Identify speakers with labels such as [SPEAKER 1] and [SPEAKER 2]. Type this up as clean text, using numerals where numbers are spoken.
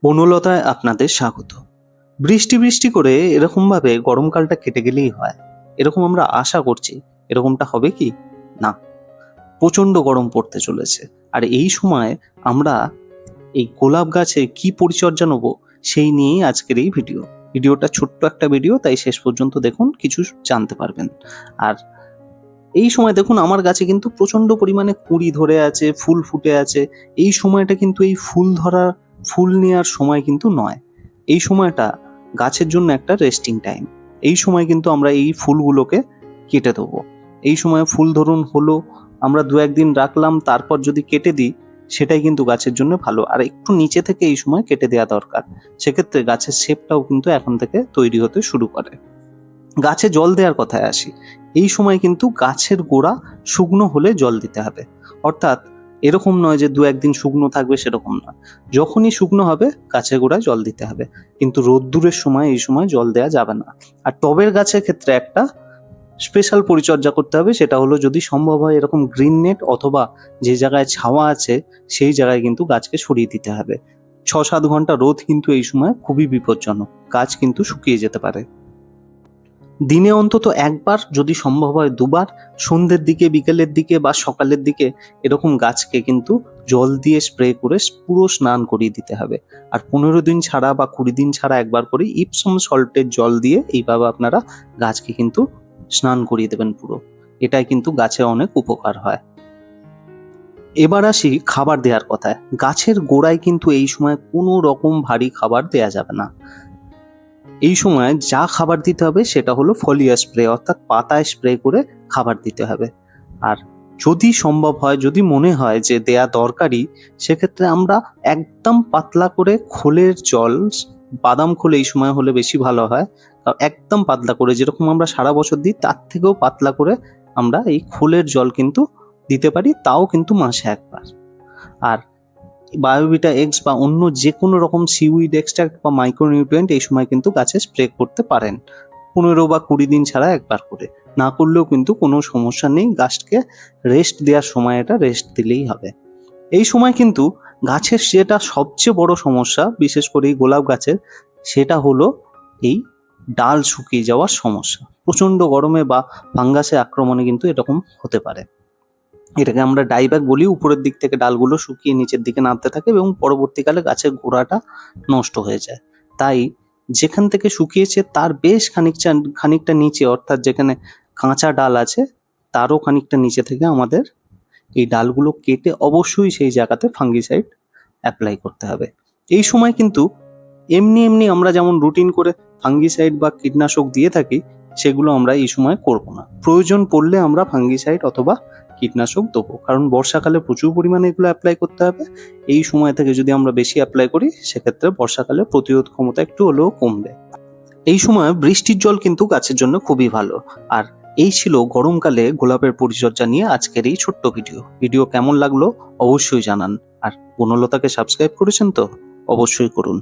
[SPEAKER 1] বনলতায় আপনাদের স্বাগত। বৃষ্টি বৃষ্টি করে এরকমভাবে গরমকালটা কেটে গেলেই হয়, এরকম আমরা আশা করছি। এরকমটা হবে কি না, প্রচণ্ড গরম পড়তে চলেছে। আর এই সময় আমরা এই গোলাপ গাছে কি পরিচর্যা নেব সেই নিয়েই আজকের এই ভিডিওটা ছোট্ট একটা ভিডিও, তাই শেষ পর্যন্ত দেখুন, কিছু জানতে পারবেন। আর এই সময় দেখুন আমার গাছে কিন্তু প্রচণ্ড পরিমাণে কুঁড়ি ধরে আছে, ফুল ফুটে আছে। এই সময়টা কিন্তু এই ফুল নেওয়ার সময় কিন্তু নয়। এই সময়টা গাছের জন্য একটা রেস্টিং টাইম। এই সময় কিন্তু আমরা এই ফুলগুলোকে কেটে দেবো। এই সময় ফুল ধরুন হলো, আমরা 2-1 দিন রাখলাম, তারপর যদি কেটে দিই সেটাই কিন্তু গাছের জন্য ভালো। আর একটু নিচে থেকে এই সময় কেটে দেওয়া দরকার। সেক্ষেত্রে গাছের শেপটাও কিন্তু এখন থেকে তৈরি হতে শুরু করে। গাছে জল দেওয়ার কথায় আসি। এই সময় কিন্তু গাছের গোড়া শুকনো হলে জল দিতে হবে। অর্থাৎ এরকম নয় যে 2-1 দিন শুকনো থাকবে, সেরকম নয়। যখনই শুকনো হবে গাছের গোড়ায় জল দিতে হবে, কিন্তু রোদ্দুরের সময় এই সময় জল দেওয়া যাবে না। আর টবের গাছের ক্ষেত্রে একটা স্পেশাল পরিচর্যা করতে হবে, সেটা হলো যদি সম্ভব হয় এরকম গ্রিন নেট অথবা যে জায়গায় ছাওয়া আছে সেই জায়গায় কিন্তু গাছকে সরিয়ে দিতে হবে। 6-7 ঘন্টা রোদ কিন্তু এই সময় খুবই বিপজ্জনক, গাছ কিন্তু শুকিয়ে যেতে পারে। দিনে অন্তত একবার, যদি সম্ভব হয় 2বার, সন্ধ্যের দিকে, বিকেলের দিকে বা সকালের দিকে এরকম গাছকে কিন্তু জল দিয়ে স্প্রে করে পুরো স্নান করিয়ে দিতে হবে। আর 15 দিন ছাড়া বা 20 দিন ছাড়া একবার করে ইপসম সল্টের জল দিয়ে এইভাবে আপনারা গাছকে কিন্তু স্নান করিয়ে দেবেন পুরো। এটাই কিন্তু গাছে অনেক উপকার হয়। এবার আসি খাবার দেওয়ার কথায়। গাছের গোড়ায় কিন্তু এই সময় কোনো রকম ভারী খাবার দেয়া যাবে না। এই সময় যা খাবার দিতে হবে সেটা হলো ফলিয়া স্প্রে, অর্থাৎ পাতায় স্প্রে করে খাবার দিতে হবে। আর যদি সম্ভব হয়, যদি মনে হয় যে দেয়া দরকারি, সেক্ষেত্রে আমরা একদম পাতলা করে খোলের জল, বাদাম খোল এই সময় হলে বেশি ভালো হয়। একদম পাতলা করে, যেরকম আমরা সারা বছর দিই তার থেকেও পাতলা করে আমরা এই খোলের জল কিন্তু দিতে পারি, তাও কিন্তু মাসে একবার। আর বায়োভিটা এক্স বা অন্য যে কোনো রকম সিউইড এক্সট্রাক্ট বা মাইক্রোনিউট্রিয়েন্ট এই সময় কিন্তু গাছে স্প্রে করতে পারেন, 15 বা 20 দিন ছাড়া একবার করে। না করলেও কিন্তু কোনো সমস্যা নেই, গাছকে রেস্ট দেওয়ার সময় এটা রেস্ট দিলেই হবে। এই সময় কিন্তু গাছের যেটা সবচেয়ে বড় সমস্যা, বিশেষ করে এই গোলাপ গাছের, সেটা হলো এই ডাল শুকিয়ে যাওয়ার সমস্যা। প্রচণ্ড গরমে বা ফাঙ্গাসের আক্রমণে কিন্তু এরকম হতে পারে। এটাকে আমরা ডাইব্যাক বলি। উপরের দিক থেকে ডালগুলো শুকিয়ে নিচের দিকে নামতে থাকে এবং পরবর্তীকালে গাছের গোড়াটা নষ্ট হয়ে যায়। তাই যেখান থেকে শুকিয়েছে তার বেশ খানিকটা নিচে, অর্থাৎ যেখানে কাঁচা ডাল আছে তারও খানিকটা নিচে থেকে আমাদের এই ডালগুলো কেটে অবশ্যই সেই জায়গাতে ফাঙ্গিসাইড অ্যাপ্লাই করতে হবে। এই সময় কিন্তু এমনি আমরা যেমন রুটিন করে ফাঙ্গিসাইড বা কীটনাশক দিয়ে থাকি, সেগুলো আমরা এই সময় করব না। প্রয়োজন পড়লে আমরা ফাঙ্গিসাইড অথবা কীটনাশক দেবো, কারণ বর্ষাকালে প্রচুর পরিমাণে এগুলো অ্যাপ্লাই করতে হবে। এই সময় থেকে যদি আমরা বেশি অ্যাপ্লাই করি সেক্ষেত্রে বর্ষাকালে প্রতিরোধ ক্ষমতা একটু হলেও কমবে। এই সময় বৃষ্টির জল কিন্তু গাছের জন্য খুবই ভালো। আর এই ছিল গরমকালে গোলাপের পরিচর্যা নিয়ে আজকের এই ছোট্ট ভিডিও কেমন লাগলো অবশ্যই জানান। আর বনলতাকে সাবস্ক্রাইব করেছেন তো? অবশ্যই করুন।